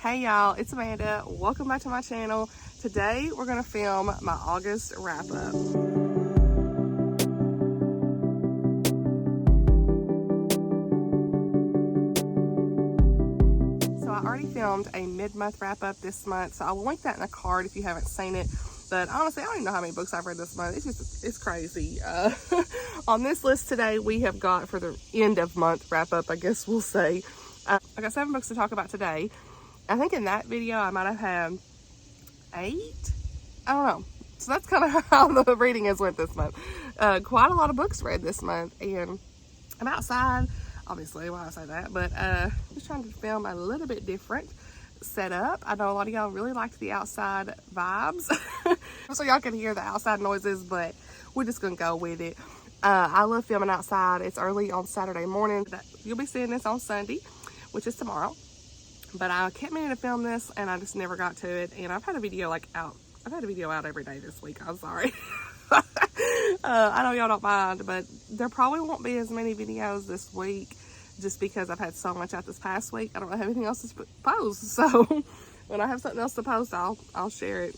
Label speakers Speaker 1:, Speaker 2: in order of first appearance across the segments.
Speaker 1: Hey y'all, it's Amanda. Welcome back to my channel. Today we're gonna film my August wrap up. So I already filmed a mid-month wrap up this month, so I'll link that in the card if you haven't seen it. But honestly, I don't even know how many books I've read this month. It's crazy. On this list today, we have got, for the end of month wrap up, I guess we'll say, I got 7 books to talk about today. I think in that video I might have had 8. I don't know. So that's kind of how the reading has went this month. Quite a lot of books read this month, and I'm outside. Obviously, why I say that, but just trying to film a little bit different setup. I know a lot of y'all really liked the outside vibes, so y'all can hear the outside noises, but we're just gonna go with it. I love filming outside. It's early on Saturday morning. You'll be seeing this on Sunday, which is tomorrow. But I kept meaning to film this, and I just never got to it. And I've had a video out. I've had a video out every day this week. I'm sorry. I know y'all don't mind, but there probably won't be as many videos this week just because I've had so much out this past week. I don't have anything else to post. So when I have something else to post, I'll share it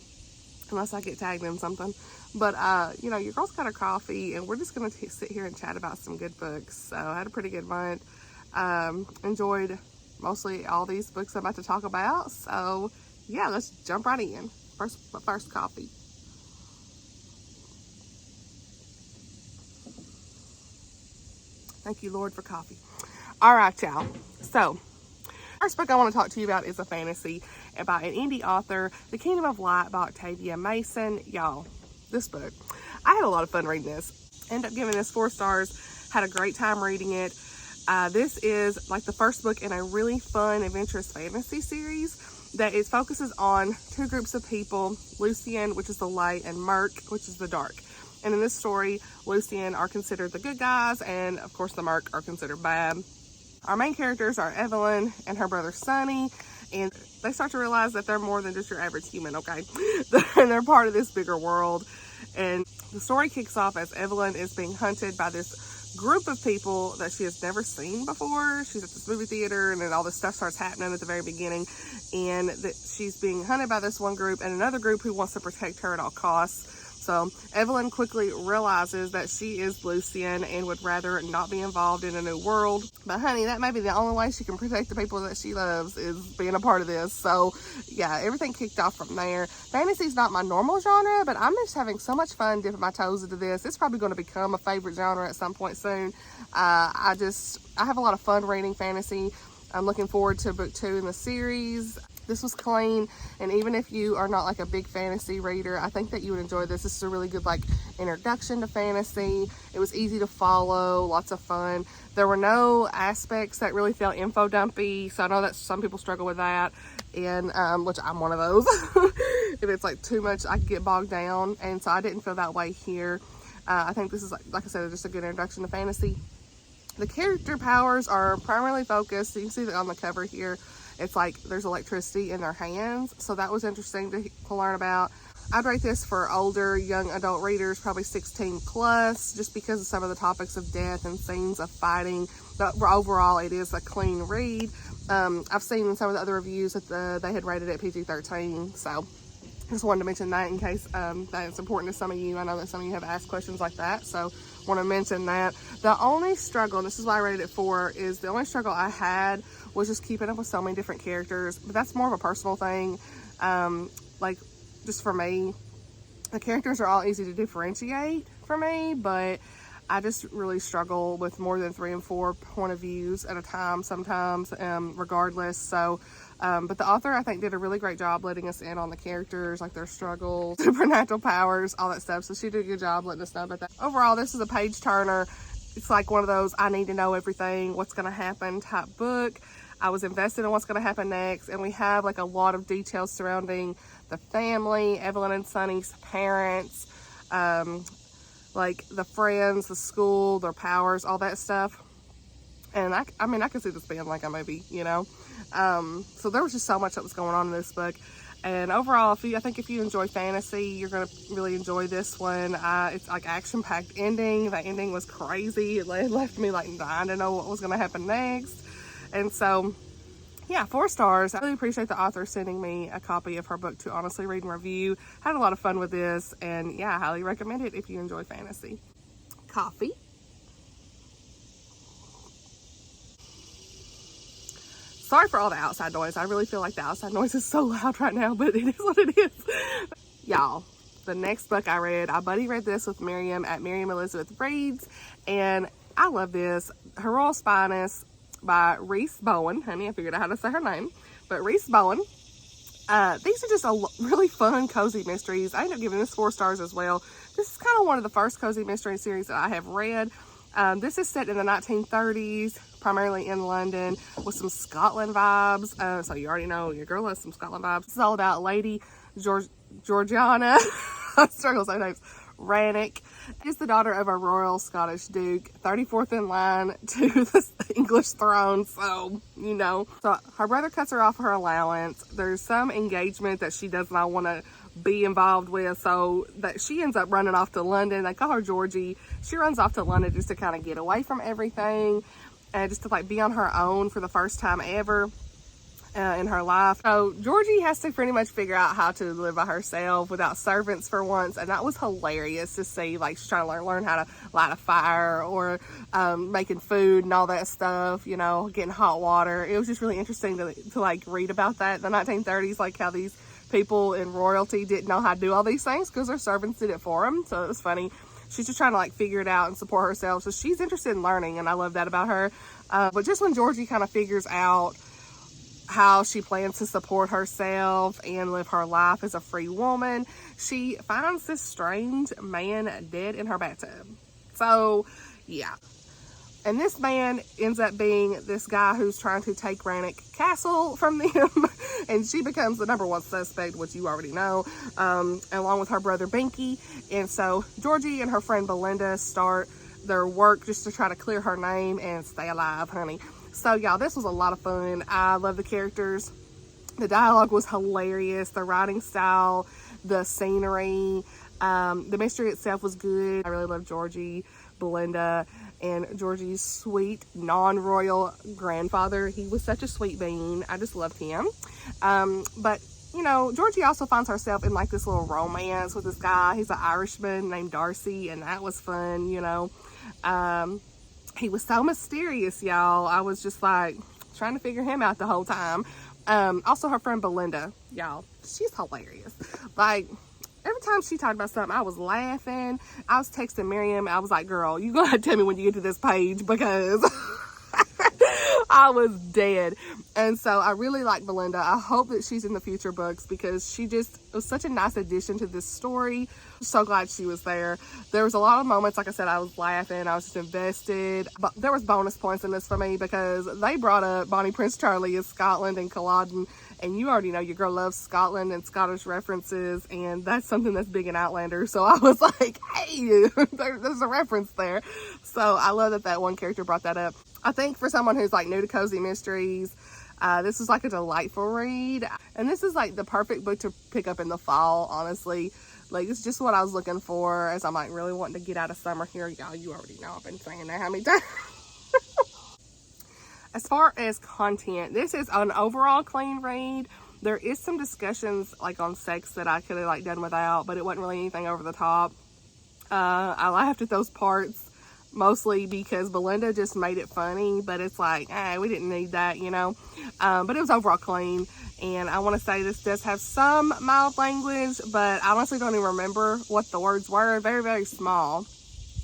Speaker 1: unless I get tagged in something. But, you know, your girl's got her coffee, and we're just going to sit here and chat about some good books. So I had a pretty good month. Enjoyed mostly all these books I'm about to talk about. So yeah, let's jump right in. First coffee. Thank you, Lord, for coffee. All right, y'all. So first book I want to talk to you about is a fantasy about an indie author, The Kingdom of Light by Octavia Mason. Y'all, this book, I had a lot of fun reading this. Ended up giving this 4 stars. Had a great time reading it. This is like the first book in a really fun, adventurous fantasy series that it focuses on 2 groups of people, Lucian, which is the light, and Merc, which is the dark. And in this story, Lucian are considered the good guys, and of course the Merc are considered bad. Our main characters are Evelyn and her brother Sonny, and they start to realize that they're more than just your average human, okay? They're part of this bigger world. And the story kicks off as Evelyn is being hunted by this group of people that she has never seen before. She's at this movie theater, and then all this stuff starts happening at the very beginning, and that she's being hunted by this one group and another group who wants to protect her at all costs. So Evelyn quickly realizes that she is Lucian and would rather not be involved in a new world. But honey, that may be the only way she can protect the people that she loves, is being a part of this. So yeah, everything kicked off from there. Fantasy's not my normal genre, but I'm just having so much fun dipping my toes into this. It's probably going to become a favorite genre at some point soon. I have a lot of fun reading fantasy. I'm looking forward to book 2 in the series. This was clean, and even if you are not like a big fantasy reader, I think that you would enjoy this. This is a really good like introduction to fantasy. It was easy to follow, lots of fun. There were no aspects that really felt info dumpy, so I know that some people struggle with that, and which I'm one of those. If it's like too much, I can get bogged down, and so I didn't feel that way here. I think this is like I said, just a good introduction to fantasy. The character powers are primarily focused. You can see that on the cover here. It's like there's electricity in their hands. So that was interesting to learn about. I'd rate this for older, young adult readers, probably 16 plus, just because of some of the topics of death and scenes of fighting. But overall, it is a clean read. I've seen in some of the other reviews that they had rated it PG-13. So just wanted to mention that in case that's important to some of you. I know that some of you have asked questions like that, so want to mention that. The only struggle, and this is why I rated it 4, is the only struggle I had was just keeping up with so many different characters. But that's more of a personal thing. Like, just for me, the characters are all easy to differentiate for me, but I just really struggle with more than 3 and 4 point of views at a time sometimes, regardless. So, but the author, I think, did a really great job letting us in on the characters, like their struggles, supernatural powers, all that stuff. So she did a good job letting us know about that. Overall, this is a page turner. It's like one of those I need to know everything, what's going to happen type book. I was invested in what's going to happen next, and we have like a lot of details surrounding the family, Evelyn and Sonny's parents, like the friends, the school, their powers, all that stuff. And I mean, I could see this being like a movie, you know. So there was just so much that was going on in this book. And overall, I think if you enjoy fantasy, you're going to really enjoy this one. It's like action-packed ending. The ending was crazy. It left me like dying to know what was going to happen next. And so yeah, 4 stars. I really appreciate the author sending me a copy of her book to honestly read and review. Had a lot of fun with this, and yeah, I highly recommend it if you enjoy fantasy. Coffee. Sorry for all the outside noise. I really feel like the outside noise is so loud right now, but it is what it is. Y'all, the next book I read, I buddy read this with Miriam at Miriam Elizabeth Reads, and I love this. Royal Spyness by Reese Bowen. Honey, I figured out how to say her name. But Reese Bowen. These are just really fun, cozy mysteries. I ended up giving this 4 stars as well. This is kind of one of the first cozy mystery series that I have read. This is set in the 1930s, primarily in London, with some Scotland vibes. So you already know your girl has some Scotland vibes. This is all about Lady Georgiana, I struggle saying names, Rannoch. She's the daughter of a royal Scottish duke, 34th in line to the English throne, so, you know. So her brother cuts her off her allowance. There's some engagement that she does not want to be involved with, so that she ends up running off to London. They call her Georgie. She runs off to London just to kind of get away from everything and just to like be on her own for the first time ever in her life. So Georgie has to pretty much figure out how to live by herself without servants for once, and that was hilarious to see. Like, she's trying to learn how to light a fire or making food and all that stuff, you know, getting hot water. It was just really interesting to like read about that in the 1930s, like how these people in royalty didn't know how to do all these things because their servants did it for them. So it was funny. She's just trying to like figure it out and support herself, so she's interested in learning, and I love that about her. But just when Georgie kind of figures out how she plans to support herself and live her life as a free woman, she finds this strange man dead in her bathtub. So yeah, and this man ends up being this guy who's trying to take Rannoch Castle from them, and she becomes the #1 suspect, which you already know, along with her brother Binky. And so Georgie and her friend Belinda start their work just to try to clear her name and stay alive, honey. So y'all, this was a lot of fun. I love the characters. The dialogue was hilarious. The writing style, the scenery, the mystery itself was good. I really love Georgie, Belinda, and Georgie's sweet non-royal grandfather. He was such a sweet bean. I just loved him. But you know, Georgie also finds herself in like this little romance with this guy. He's an Irishman named Darcy, and that was fun, you know. He was so mysterious, y'all. I was just like trying to figure him out the whole time. Also her friend Belinda, y'all, she's hilarious. Like, every time she talked about something, I was laughing. I was texting Miriam. I was like, girl, you gonna have to tell me when you get to this page, because I was dead. And so I really like Belinda. I hope that she's in the future books, because she just was such a nice addition to this story. So glad she was there. There was a lot of moments, like I said, I was laughing. I was just invested. But there was bonus points in this for me, because they brought up Bonnie Prince Charlie as Scotland and Culloden. And you already know your girl loves Scotland and Scottish references, and that's something that's big in Outlander. So I was like, hey, there's a reference there. So I love that one character brought that up. I think for someone who's like new to cozy mysteries, this is like a delightful read. And this is like the perfect book to pick up in the fall, honestly. Like, it's just what I was looking for as I'm like really wanting to get out of summer here. Y'all, you already know I've been saying that how many times. As far as content, this is an overall clean read. There is some discussions like on sex that I could have like done without, but it wasn't really anything over the top. I laughed at those parts mostly because Belinda just made it funny, but it's like, we didn't need that, you know. But it was overall clean. And I want to say this does have some mild language, but I honestly don't even remember what the words were. Very, very small.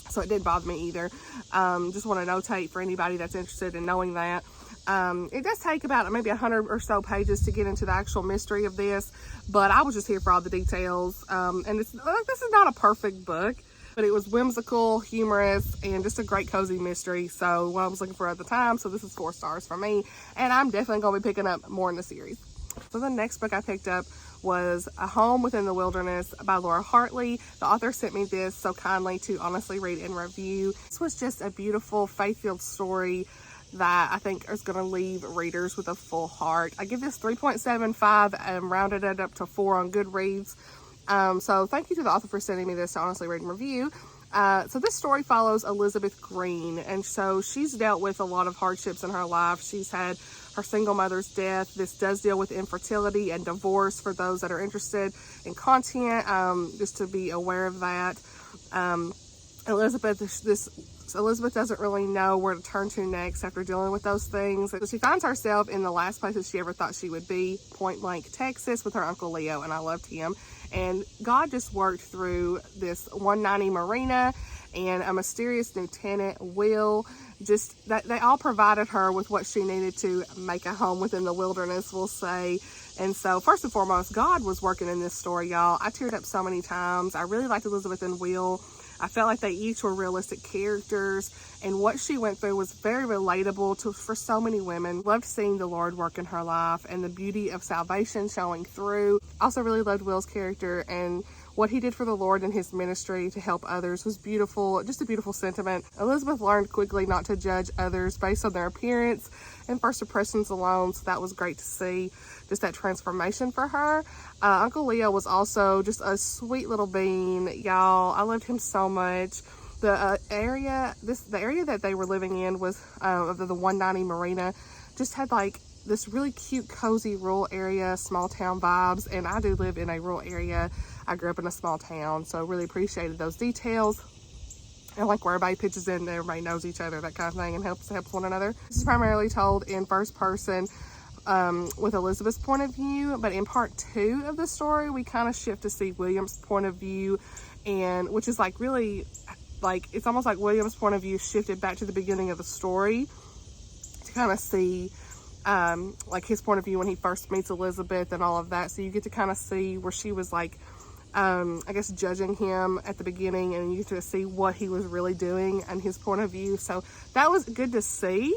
Speaker 1: So it didn't bother me either. Just want to notate for anybody that's interested in knowing that. It does take about maybe 100 or so pages to get into the actual mystery of this, but I was just here for all the details. And it's like, this is not a perfect book, but it was whimsical, humorous, and just a great cozy mystery. So what I was looking for at the time. So this is 4 stars for me, and I'm definitely going to be picking up more in the series. So the next book I picked up was A Home Within the Wilderness by Laura Hartley. The author sent me this so kindly to honestly read and review. This was just a beautiful faith-filled story that I think is going to leave readers with a full heart. I give this 3.75 and rounded it up to 4 on Goodreads. So thank you to the author for sending me this to honestly read and review. So this story follows Elizabeth Green, and so she's dealt with a lot of hardships in her life. She's had her single mother's death. This does deal with infertility and divorce for those that are interested in content, just to be aware of that. Elizabeth doesn't really know where to turn to next after dealing with those things. So she finds herself in the last place that she ever thought she would be, Point Blank, Texas, with her Uncle Leo, and I loved him. And God just worked through this 190 Marina and a mysterious new tenant, Will. Just that they all provided her with what she needed to make a home within the wilderness, we'll say. And so first and foremost, God was working in this story, y'all. I teared up so many times. I really liked Elizabeth and Will. I felt like they each were realistic characters, and what she went through was very relatable for so many women. Loved seeing the Lord work in her life and the beauty of salvation showing through. Also really loved Will's character, and what he did for the Lord in his ministry to help others was beautiful. Just a beautiful sentiment. Elizabeth learned quickly not to judge others based on their appearance and first impressions alone, so that was great to see. Just that transformation for her. Uncle Leo was also just a sweet little bean, y'all. I loved him so much. The area that they were living in was of the 190 Marina, just had like this really cute, cozy rural area, small town vibes. And I do live in a rural area. I grew up in a small town, so really appreciated those details. I like where everybody pitches in, everybody knows each other, that kind of thing, and helps one another. This is primarily told in first person, with Elizabeth's point of view, but in part 2 of the story we kind of shift to see William's point of view, and which is like really like, it's almost like William's point of view shifted back to the beginning of the story to kind of see like his point of view when he first meets Elizabeth and all of that. So you get to kind of see where she was like I guess judging him at the beginning, and you get to see what he was really doing and his point of view. So that was good to see.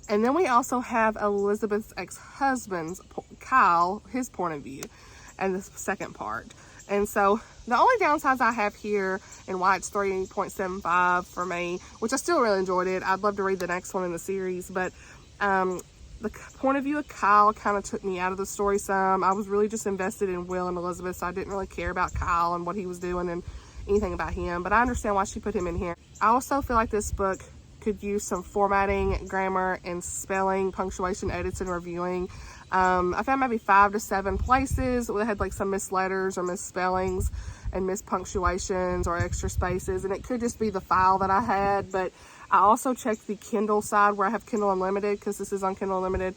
Speaker 1: And then we also have Elizabeth's ex-husband's, Kyle, his point of view, and the second part. And so the only downsides I have here, and why it's 3.75 for me, which I still really enjoyed it. I'd love to read the next one in the series, but the point of view of Kyle kind of took me out of the story some. I was really just invested in Will and Elizabeth, so I didn't really care about Kyle and what he was doing and anything about him. But I understand why she put him in here. I also feel like this book could use some formatting, grammar, and spelling, punctuation edits, and reviewing. I found maybe 5 to 7 places where they had like some missed letters or misspellings and missed punctuations or extra spaces, and it could just be the file that I had. But I also checked the Kindle side where I have Kindle Unlimited, because this is on Kindle Unlimited,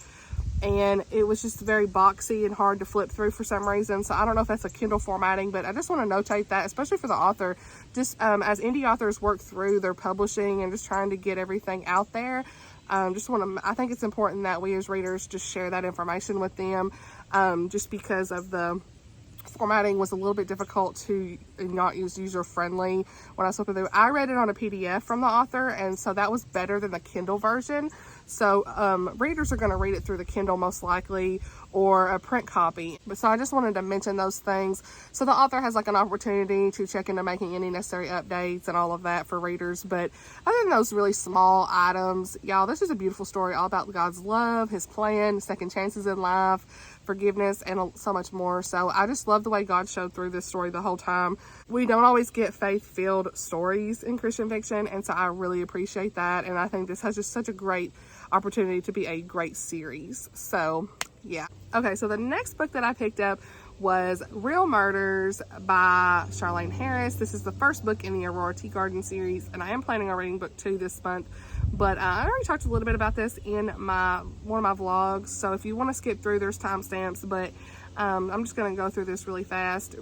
Speaker 1: and it was just very boxy and hard to flip through for some reason. So I don't know if that's a Kindle formatting, but I just want to notate that, especially for the author, just as indie authors work through their publishing and just trying to get everything out there. I think it's important that we as readers just share that information with them, just because of the formatting was a little bit difficult to not use user-friendly when I was looking through. I read it on a PDF from the author, and so that was better than the Kindle version. So readers are going to read it through the Kindle most likely, or a print copy. But so I just wanted to mention those things, so the author has like an opportunity to check into making any necessary updates and all of that for readers. But other than those really small items, y'all, this is a beautiful story all about God's love, his plan, second chances in life, forgiveness, and so much more. So I just love the way God showed through this story the whole time. We don't always get faith-filled stories in Christian fiction, and so I really appreciate that. And I think this has just such a great opportunity to be a great series. So yeah. Okay, so the next book that I picked up was Real Murders by Charlaine Harris. This is the first book in the Aurora Tea Garden series, and I am planning on reading book 2 this month. But I already talked a little bit about this in one of my vlogs, so if you want to skip through, there's timestamps, but I'm just going to go through this really fast.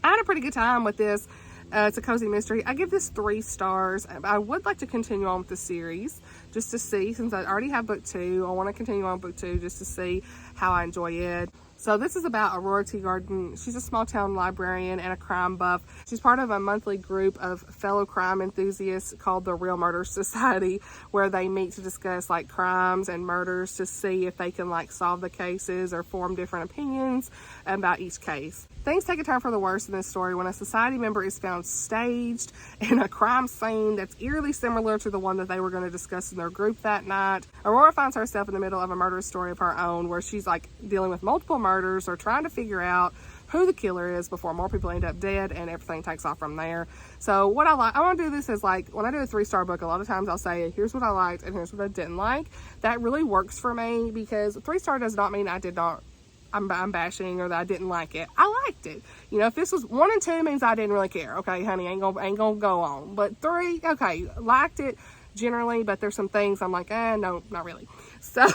Speaker 1: I had a pretty good time with this. It's a cozy mystery. I give this 3 stars. I would like to continue on with the series just to see, since I already have book 2, I want to continue on book 2 just to see how I enjoy it. So this is about Aurora Tea Garden. She's a small town librarian and a crime buff. She's part of a monthly group of fellow crime enthusiasts called the Real Murder Society, where they meet to discuss like crimes and murders to see if they can like solve the cases or form different opinions about each case. Things take a turn for the worse in this story when a society member is found staged in a crime scene that's eerily similar to the one that they were going to discuss in their group that night. Aurora finds herself in the middle of a murderous story of her own, where she's like dealing with multiple murders or trying to figure out who the killer is before more people end up dead, and everything takes off from there. So what I want to do this is, like, when I do a 3-star book, a lot of times I'll say, here's what I liked and here's what I didn't like. That really works for me, because 3-star does not mean I'm bashing or that I didn't like it. I liked it. You know, if this was 1 and 2 means I didn't really care. Okay, honey, ain't gonna go on. But 3, okay, liked it generally, but there's some things I'm like, no, not really. So,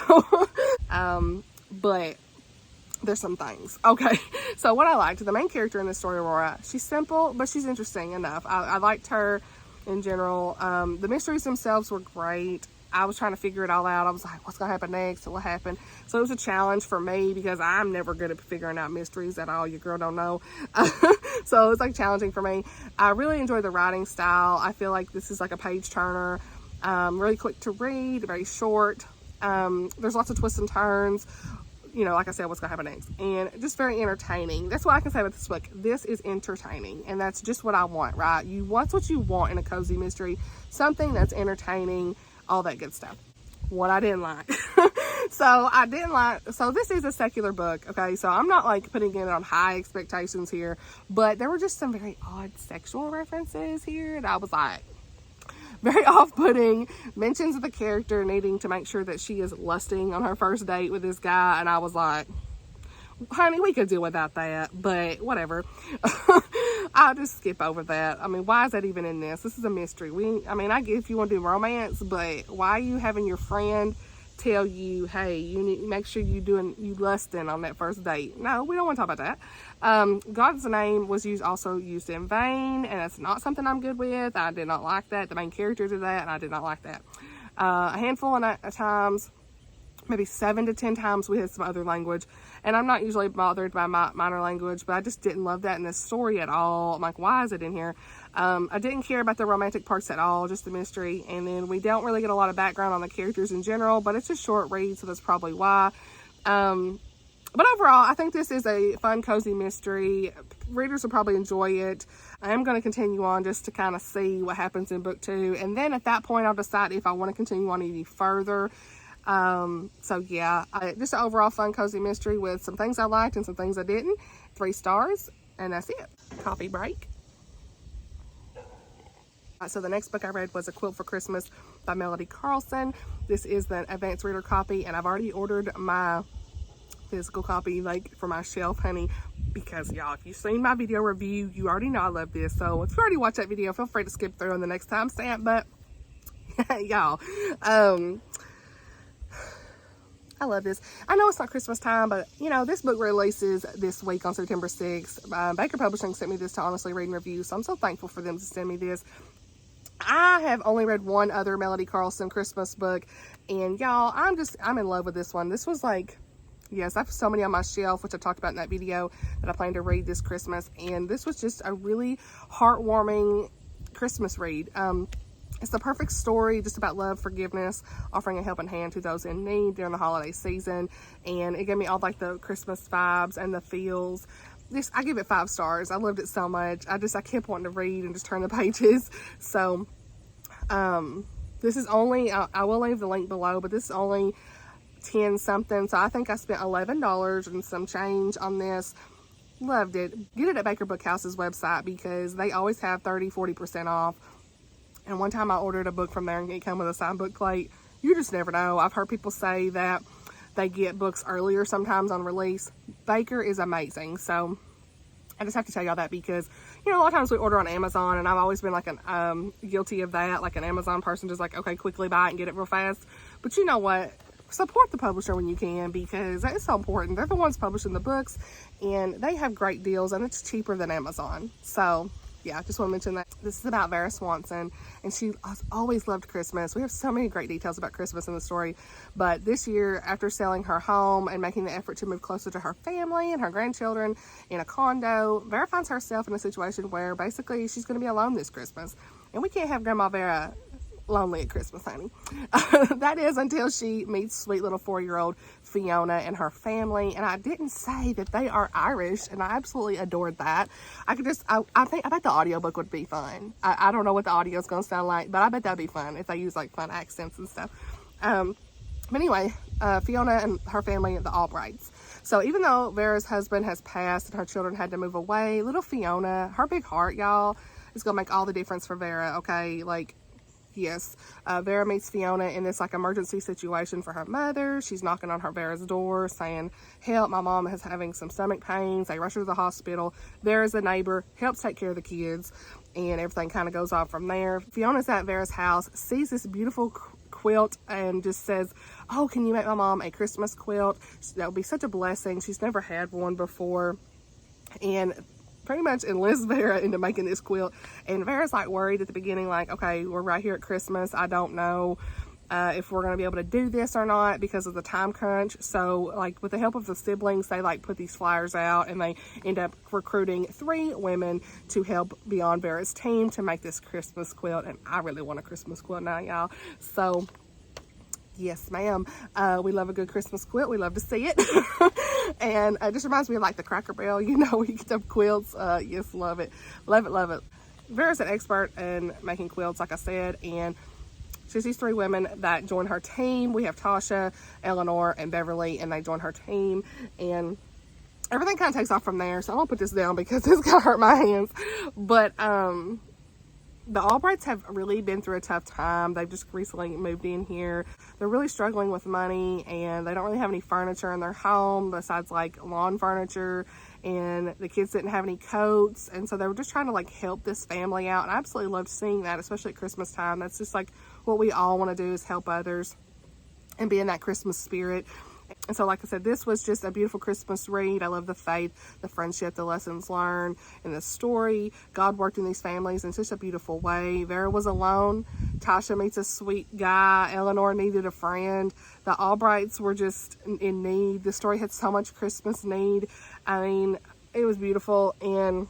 Speaker 1: but there's some things. Okay, so what I liked, the main character in this story, Aurora, she's simple, but she's interesting enough. I liked her in general. The mysteries themselves were great. I was trying to figure it all out. I was like, what's gonna happen next? What happened? So it was a challenge for me, because I'm never good at figuring out mysteries at all. Your girl don't know. So it's like challenging for me. I really enjoy the writing style. I feel like this is like a page turner. Really quick to read, very short. There's lots of twists and turns. You know, like I said, what's gonna happen next, and just very entertaining. That's what I can say about this book. This is entertaining, and that's just what I want, right? What's what you want in a cozy mystery, something that's entertaining, all that good stuff. What I didn't like. So this is a secular book, okay? So I'm not like putting it on high expectations here, but there were just some very odd sexual references here, and I was like, very off-putting. Mentions of the character needing to make sure that she is lusting on her first date with this guy, and I was like, honey, we could do without that, but whatever. I'll just skip over that. I mean, why is that even in this? This is a mystery. I get if you want to do romance, but why are you having your friend tell you, hey, you need make sure you lusting on that first date? No, we don't want to talk about that. God's name was also used in vain, and that's not something I'm good with. I did not like that. The main character did that, and I did not like that. A handful of times, maybe 7 to 10 times, we had some other language, and I'm not usually bothered by minor language, but I just didn't love that in this story at all. I'm like, why is it in here? I didn't care about the romantic parts at all, just the mystery, and then we don't really get a lot of background on the characters in general, but it's a short read, so that's probably why. But overall, I think this is a fun, cozy mystery. Readers will probably enjoy it. I am going to continue on just to kind of see what happens in book 2, and then at that point, I'll decide if I want to continue on any further. So yeah, just an overall fun, cozy mystery with some things I liked and some things I didn't. 3 stars, and that's it. Coffee break. So the next book I read was A Quilt for Christmas by Melody Carlson. This is the advanced reader copy, and I've already ordered my physical copy, like, for my shelf, honey, because y'all, if you've seen my video review, you already know I love this. So if you already watched that video, feel free to skip through on the next timestamp. But y'all, I love this. I know it's not Christmas time, but you know, this book releases this week on September 6th. Baker Publishing sent me this to honestly read and review, so I'm so thankful for them to send me this. I have only read one other Melody Carlson Christmas book, and y'all, I'm in love with this one. This was like, yes, I have so many on my shelf, which I talked about in that video, that I plan to read this Christmas, and this was just a really heartwarming Christmas read. It's the perfect story just about love, forgiveness, offering a helping hand to those in need during the holiday season, and it gave me all like the Christmas vibes and the feels. I give it 5 stars. I loved it so much. I kept wanting to read and just turn the pages. So this is only, I will leave the link below, but this is only 10 something. So I think I spent $11 and some change on this. Loved it. Get it at Baker Bookhouse's website, because they always have 30-40% off. And one time I ordered a book from there and it came with a signed book plate. You just never know. I've heard people say that they get books earlier sometimes on release. Baker is amazing. So I just have to tell y'all that, because, you know, a lot of times we order on Amazon, and I've always been like guilty of that, like an Amazon person, just like, okay, quickly buy it and get it real fast. But you know what? Support the publisher when you can, because it's so important. They're the ones publishing the books, and they have great deals, and it's cheaper than Amazon. So yeah, I just want to mention that. This is about Vera Swanson, and she has always loved Christmas. We have so many great details about Christmas in the story, but this year, after selling her home and making the effort to move closer to her family and her grandchildren in a condo, Vera finds herself in a situation where basically she's going to be alone this Christmas, and we can't have Grandma Vera lonely at Christmas, honey. That is until she meets sweet little 4-year-old Fiona and her family. And I didn't say that they are Irish, and I absolutely adored that. I bet the audiobook would be fun. I don't know what the audio is going to sound like, but I bet that'd be fun if they use like fun accents and stuff. But anyway, Fiona and her family, the Albrights. So even though Vera's husband has passed and her children had to move away, little Fiona, her big heart, y'all, is gonna make all the difference for Vera. Okay, like, yes, Vera meets Fiona in this like emergency situation for her mother. She's knocking on Vera's door saying, help, my mom is having some stomach pains. They rush her to the hospital. Vera's a neighbor, helps take care of the kids, and everything kind of goes on from there. Fiona's at Vera's house, sees this beautiful quilt and just says, oh, can you make my mom a Christmas quilt? That would be such a blessing. She's never had one before, and pretty much enlists Vera into making this quilt. And Vera's like worried at the beginning, like, okay, we're right here at Christmas. I don't know if we're going to be able to do this or not because of the time crunch. So like with the help of the siblings, they like put these flyers out and they end up recruiting 3 women to help be on Vera's team to make this Christmas quilt. And I really want a Christmas quilt now, y'all. So yes, ma'am. We love a good Christmas quilt. We love to see it. And it just reminds me of like the Cracker Barrel, you know, we get up quilts. Yes, love it. Love it, love it. Vera's an expert in making quilts, like I said, and she's these 3 women that join her team. We have Tasha, Eleanor, and Beverly, and they join her team, and everything kind of takes off from there. So I'm gonna put this down because it's gonna hurt my hands. But the Albrights have really been through a tough time. They've just recently moved in here. They're really struggling with money, and they don't really have any furniture in their home besides like lawn furniture, and the kids didn't have any coats, and so they were just trying to like help this family out. And I absolutely loved seeing that, especially at Christmas time. That's just like what we all want to do, is help others and be in that Christmas spirit. And so, like I said, this was just a beautiful Christmas read. I love the faith, the friendship, the lessons learned, and the story. God worked in these families in such a beautiful way. Vera was alone. Tasha meets a sweet guy. Eleanor needed a friend. The Albrights were just in need. The story had so much Christmas need. I mean, it was beautiful. And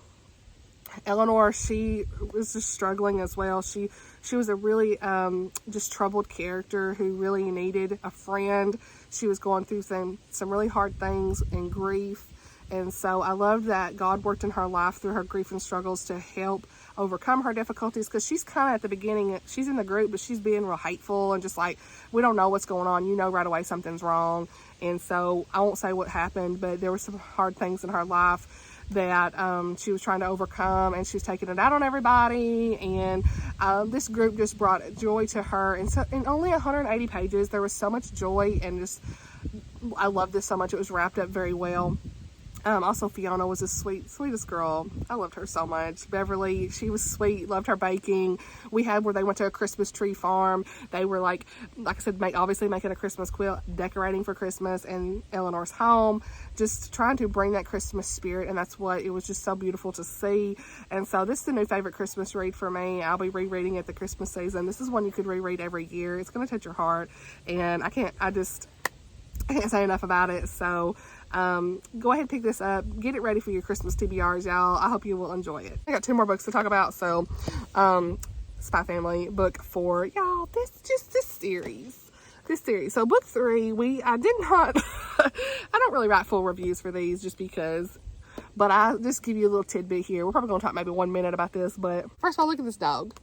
Speaker 1: Eleanor, she was just struggling as well. She was a really just troubled character who really needed a friend. She was going through some really hard things and grief. And so I love that God worked in her life through her grief and struggles to help overcome her difficulties, because she's kind of at the beginning, she's in the group, but she's being real hateful and just like, we don't know what's going on. You know right away something's wrong. And so I won't say what happened, but there were some hard things in her life that she was trying to overcome, and she's taking it out on everybody. And this group just brought joy to her. And so in only 180 pages, there was so much joy, and just, I loved this so much. It was wrapped up very well. Also, Fiona was the sweetest girl. I loved her so much. Beverly, she was sweet, loved her baking. We had where they went to a Christmas tree farm. They were like I said, obviously making a Christmas quilt, decorating for Christmas, and Eleanor's home, just trying to bring that Christmas spirit. And that's what, it was just so beautiful to see. And so this is the new favorite Christmas read for me. I'll be rereading it the Christmas season. This is one you could reread every year. It's going to touch your heart. And I can't say enough about it. So go ahead and pick this up. Get it ready for your Christmas TBRs, y'all. I hope you will enjoy it. I got 2 more books to talk about. So Spy Family book 4, y'all. This series. So book 3, I did not I don't really write full reviews for these just because, but I'll just give you a little tidbit here. We're probably gonna talk maybe 1 minute about this, but first of all, look at this dog.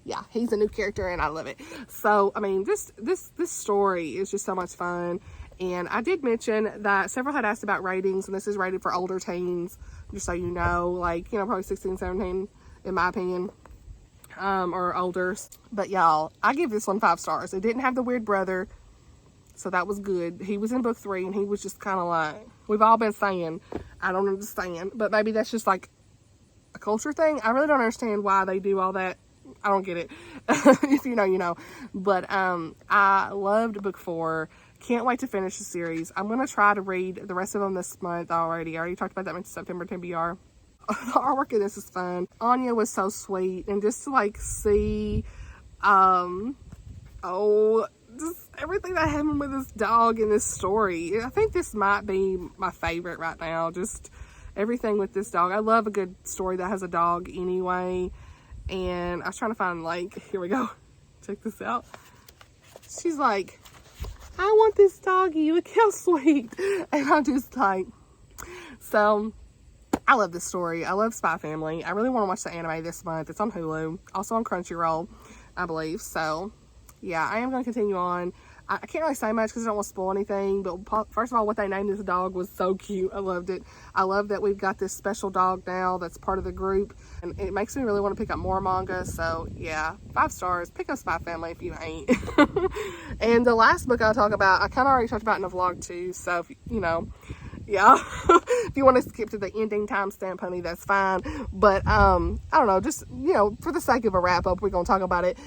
Speaker 1: Yeah, he's a new character and I love it. So I mean, this story is just so much fun. And I did mention that several had asked about ratings, and this is rated for older teens, just so you know, like, you know, probably 16, 17 in my opinion, or older. But y'all, I give this one 5 stars. It didn't have the weird brother, so that was good. He was in book 3 and he was just kind of like, we've all been saying, I don't understand, but maybe that's just like a culture thing. I really don't understand why they do all that. I don't get it. If you know, you know. But I loved book 4. Can't wait to finish the series. I'm going to try to read the rest of them this month already. I already talked about that in September TBR. The artwork in this is fun. Anya was so sweet. And just to like see, just everything that happened with this dog in this story. I think this might be my favorite right now. Just everything with this dog. I love a good story that has a dog anyway. And I was trying to find, like, here we go. Check this out. She's like, I want this doggy. Look how sweet. And I'm just like, so I love this story. I love Spy Family. I really want to watch the anime this month. It's on Hulu, also on Crunchyroll, I believe. So yeah, I am going to continue on. I can't really say much because I don't want to spoil anything, but first of all, what they named this dog was so cute. I loved it. I love that we've got this special dog now that's part of the group, and it makes me really want to pick up more manga. So yeah, 5 stars. Pick up Spy Family if you ain't. And the last book I'll talk about, I kind of already talked about in the vlog too, so if, you know, yeah. If you want to skip to the ending timestamp, honey, that's fine. But I don't know, just, you know, for the sake of a wrap up, we're gonna talk about it.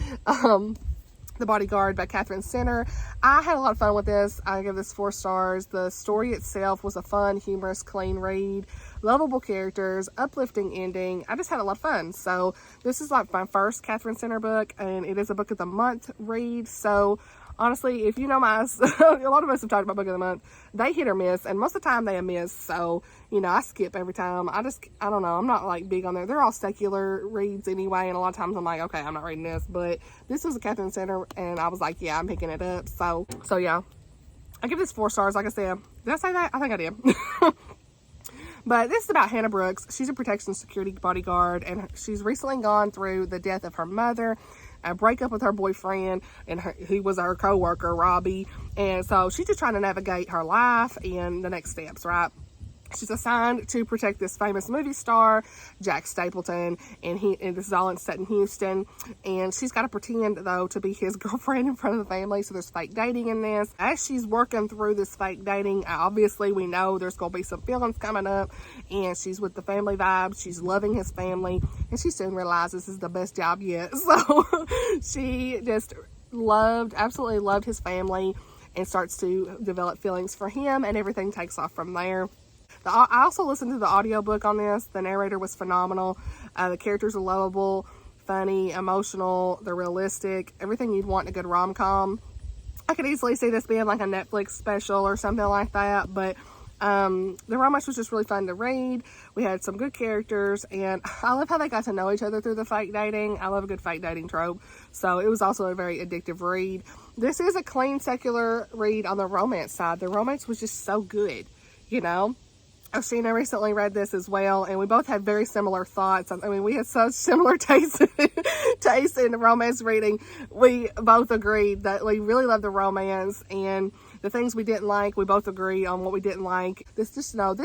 Speaker 1: The Bodyguard by Catherine Center. I had a lot of fun with this. I give this 4 stars. The story itself was a fun, humorous, clean read. Lovable characters, uplifting ending. I just had a lot of fun. So this is like my first Catherine Center book, and it is a book of the month read. So honestly, if you know my, a lot of us have talked about book of the month, they hit or miss, and most of the time they miss. So, you know, I skip every time. I don't know, I'm not like big on there. They're all secular reads anyway, and a lot of times I'm like, okay, I'm not reading this, but this was a Catherine Center, and I was like, yeah, I'm picking it up. So yeah, I give this 4 stars. Like I said, did I say that? I think I did. But this is about Hannah Brooks. She's a protection security bodyguard, and she's recently gone through the death of her mother, a breakup with her boyfriend, and he was her co-worker, Robbie. And so she's just trying to navigate her life and the next steps, right? She's assigned to protect this famous movie star, Jack Stapleton, and this is all set in Houston. And she's got to pretend, though, to be his girlfriend in front of the family. So there's fake dating in this. As she's working through this fake dating, obviously we know there's going to be some feelings coming up. And she's with the family vibe. She's loving his family. And she soon realizes this is the best job yet. So she just absolutely loved his family, and starts to develop feelings for him. And everything takes off from there. I also listened to the audiobook on this. The narrator was phenomenal. The characters are lovable, funny, emotional. They're realistic. Everything you'd want in a good rom-com. I could easily see this being like a Netflix special or something like that. But the romance was just really fun to read. We had some good characters. And I love how they got to know each other through the fake dating. I love a good fake dating trope. So it was also a very addictive read. This is a clean, secular read on the romance side. The romance was just so good, you know. Oshina recently read this as well, and we both had very similar thoughts. I mean, we had such similar tastes in romance reading. We both agreed that we really loved the romance, and the things we didn't like, we both agree on what we didn't like. This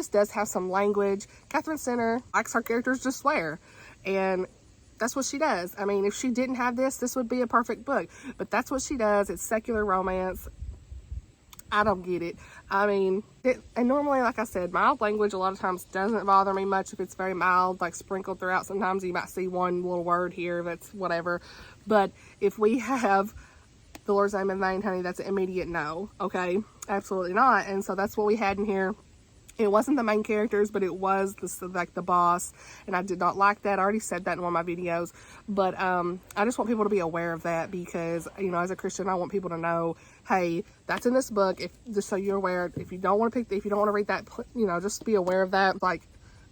Speaker 1: does have some language. Catherine Center likes her characters to swear, and that's what she does. I mean, if she didn't have this would be a perfect book, but that's what she does. It's secular romance. I don't get it. I mean, and normally, like I said, mild language a lot of times doesn't bother me much if it's very mild, like sprinkled throughout. Sometimes you might see one little word here that's whatever. But if we have the Lord's name in vain, honey, that's an immediate no. Okay? Absolutely not. And so that's what we had in here. It wasn't the main characters, but it was like the boss, and I did not like that. I already said that in one of my videos, but I just want people to be aware of that, because, you know, as a Christian, I want people to know, hey, that's in this book. Just so you're aware, if you don't want to read that, you know, just be aware of that, like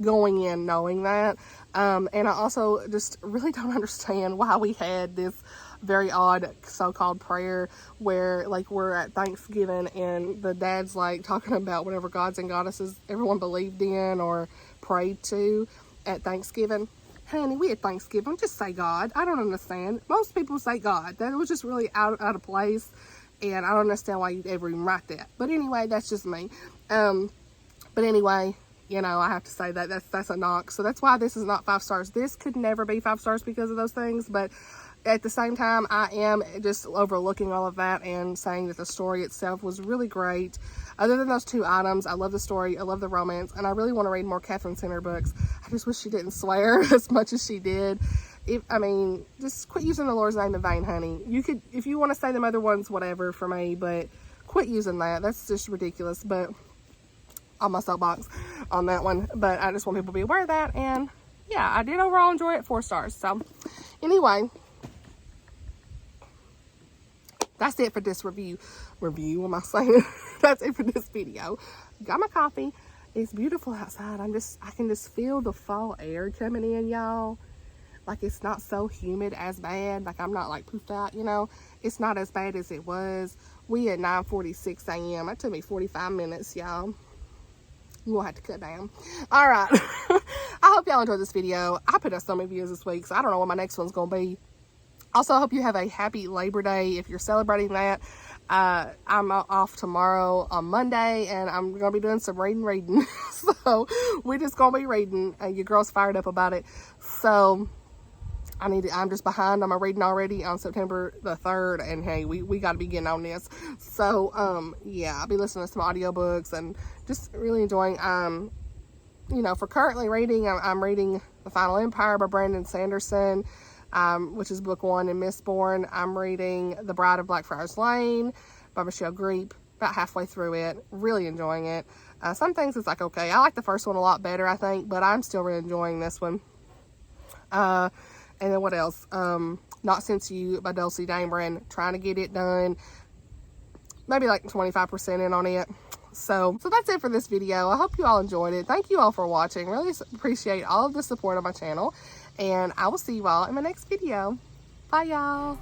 Speaker 1: going in knowing that. And I also just really don't understand why we had this very odd so-called prayer where, like, we're at Thanksgiving and the dad's like talking about whatever gods and goddesses everyone believed in or prayed to at Thanksgiving. Honey, we had Thanksgiving, just say God. I don't understand. Most people say God. That was just really out of place, and I don't understand why you'd ever even write that. But anyway, that's just me. But anyway, you know, I have to say that's a knock. So that's why this is not 5 stars. This could never be 5 stars because of those things, but at the same time, I am just overlooking all of that and saying that the story itself was really great. Other than those 2 items, I love the story, I love the romance, and I really want to read more Catherine Center books. I just wish she didn't swear as much as she did. I mean, just quit using the Lord's name in vain, honey. You could, if you want to say them other ones, whatever for me, but quit using that. That's just ridiculous. But on my soapbox on that one. But I just want people to be aware of that. And yeah, I did overall enjoy it. 4 stars. So anyway, that's it for this review. What am I saying? That's it for this video. Got my coffee. It's beautiful outside. I can just feel the fall air coming in, y'all. Like, it's not so humid as bad. Like, I'm not like poofed out, you know. It's not as bad as it was. We at 9:46 a.m. It took me 45 minutes, y'all. We'll have to cut down. All right. I hope y'all enjoyed this video. I put up so many videos this week, so I don't know what my next one's going to be. Also, I hope you have a happy Labor Day if you're celebrating that. I'm off tomorrow on Monday, and I'm gonna be doing some reading. So we're just gonna be reading. Your girl's fired up about it. So I'm just behind on my reading already on September the 3rd, and hey, we got to be getting on this. So yeah, I'll be listening to some audiobooks and just really enjoying. You know, for currently reading, I'm reading The Final Empire by Brandon Sanderson, which is book 1 in Mistborn. I'm reading The Bride of Blackfriars Lane by Michelle Greep, about halfway through it. Really enjoying it. Some things it's like, okay, I like the first one a lot better, I think, but I'm still really enjoying this one. And then what else? Not Since You by Dulcie Dameron. Trying to get it done. Maybe like 25% in on it. So that's it for this video. I hope you all enjoyed it. Thank you all for watching. Really appreciate all of the support on my channel. And I will see you all in my next video. Bye, y'all.